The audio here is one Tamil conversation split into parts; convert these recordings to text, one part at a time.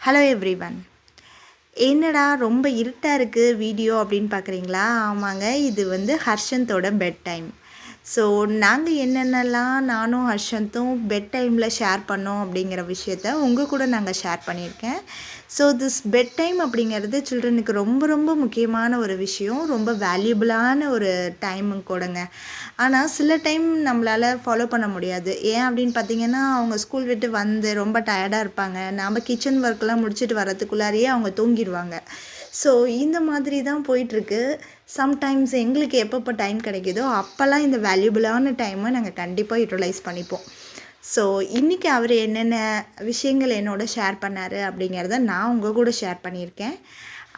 Hello everyone. என்னடா ரொம்ப இருட்டாக இருக்குது வீடியோ அப்படின்னு பார்க்குறீங்களா? ஆமாங்க, இது வந்து ஹர்ஷந்தோட பெட் டைம். ஸோ நாங்கள் என்னென்னலாம் நானும் ஹர்ஷந்தும் பெட் டைமில் ஷேர் பண்ணோம் அப்படிங்கிற விஷயத்த உங்கள் கூட நாங்கள் ஷேர் பண்ணியிருக்கேன். ஸோ திஸ் பெட் டைம் அப்படிங்கிறது சில்ட்ரனுக்கு ரொம்ப ரொம்ப முக்கியமான ஒரு விஷயம், ரொம்ப வேல்யூபிளான ஒரு டைமும் கூடங்க. ஆனால் சில டைம் நம்மளால் ஃபாலோ பண்ண முடியாது. ஏன் அப்படின்னு பார்த்தீங்கன்னா, அவங்க ஸ்கூல் விட்டு வந்து ரொம்ப டயர்டாக இருப்பாங்க. நாம் கிச்சன் ஒர்க்லாம் முடிச்சுட்டு வரத்துக்குள்ளாரையே அவங்க தூங்கிடுவாங்க. ஸோ இந்த மாதிரி தான் போயிட்டுருக்கு. சம்டைம்ஸ் எங்களுக்கு எப்பப்போ டைம் கிடைக்குதோ அப்போல்லாம் இந்த வேல்யூபிளான டைமை நாங்கள் கண்டிப்பாக யூட்டிலைஸ் பண்ணிப்போம். ஸோ இன்றைக்கி அவர் என்னென்ன விஷயங்கள் என்னோட ஷேர் பண்ணார் அப்படிங்கிறத நான் உங்கள் கூட ஷேர் பண்ணியிருக்கேன்.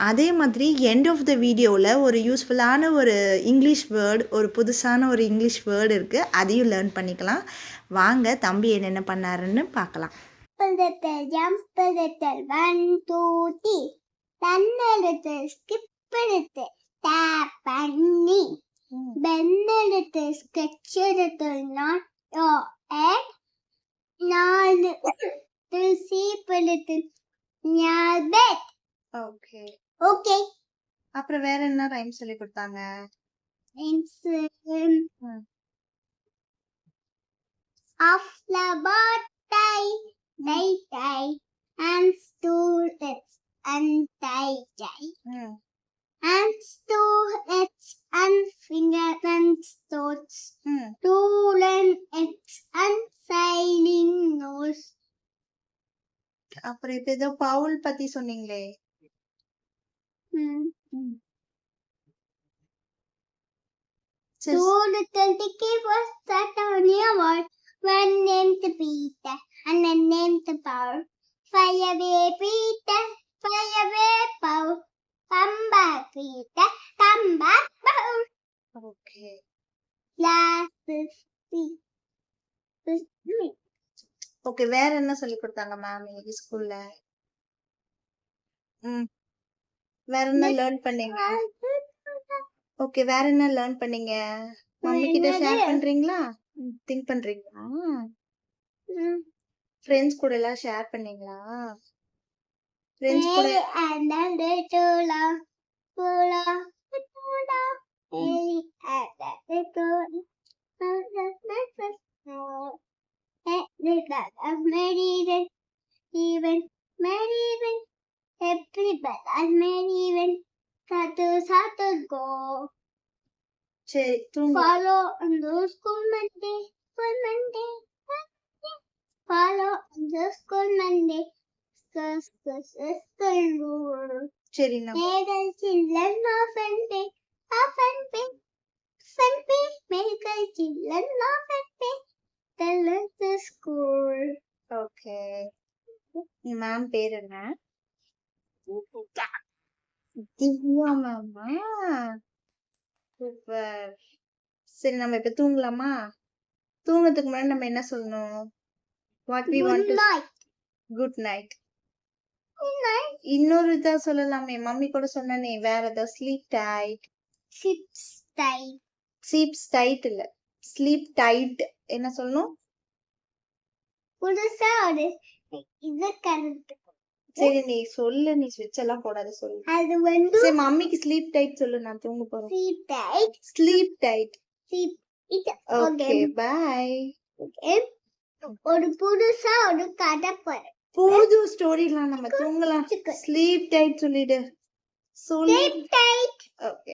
அதே மாதிரி எண்ட் ஆஃப் த வீடியோவில் ஒரு யூஸ்ஃபுல்லான ஒரு இங்கிலீஷ் வேர்டு, ஒரு புதுசான ஒரு இங்கிலீஷ் வேர்டு இருக்குது, அதையும் லேர்ன் பண்ணிக்கலாம். வாங்க தம்பி என்னென்ன பண்ணாருன்னு பார்க்கலாம். ஜம்ப் எடுத்து 1 2 3 தன்னெடுத்து ஸ்கிப் எடுத்து டேப் பண்ணி பென் எடுத்து ஸ்கெட்ச் எடுத்து நாட் ஹெட் 4 சீப் எடுத்து ஞாபெட். ஓகே ஓகே, அப்புறம் வேற என்ன ரைம் சொல்லி கொடுத்தாங்க? Off the pot tie tie tie hands to legs and tie tie hands to legs and finger and toes tool and eggs and sailing nose. அப்புறம் இப்போ ஏதோ பவுல் பத்தி சொன்னீங்களே. Two little dicky was sat on your wall. One named Peter and one named Paul. Fly away, Peter, fly away, Paul. Come back, Peter, come back, Paul. Okay. Last is okay, வேற என்ன சொல்லி கொடுத்தாங்க மேம் இன்னைக்கு ஸ்கூல்ல? வேற என்ன லேர்ன் பண்ணீங்க? ஓகே, வேற என்ன லேர்ன் பண்ணீங்க? மம்மி கிட்ட ஷேர் பண்றீங்களா? திங்க் பண்றீங்களா? ஃப்ரெண்ட்ஸ் கூட எல்லாம் ஷேர் பண்ணீங்களா? ஃப்ரெண்ட்ஸ் கூட and then they tula tula tula சரி தூங்க. Follow the school Monday, follow the school Monday, சரி நம்ம children of and pay, make a children of and pay, tell us the school. Okay, ma'am பேர் என்ன? திவ்யா மேமா? சூப்பர். சரி நம்ம இப்ப தூங்கலாமா? தூங்கறதுக்கு முன்னாடி நம்ம என்ன சொல்லணும்? What we want to good night. Good night. இன்னொரு இதா சொல்லலாமே, மம்மி கூட சொன்னனே, வேற ஏதாவது sleep tight. Sleep tight இல்ல, sleep tight. என்ன சொல்லணும்? புதுசா ஒரு இது கரெக்ட். சரி நீ சொல்லு, நீ ஸ்விட்ச் எல்லாம் போடாத சொல்லு. அது வந்து சரி மம்மிக்கு sleep tight சொல்லு, நான் தூங்க போறேன். Sleep tight. Okay bye. Okay, ஒரு புதுசா ஒரு கதை போறேன். புது ஸ்டோரிலாம் நம்ம தூங்கலாம். ஸ்லீப் டைட் சொல்லிடு. Sleep tight. ஓகே.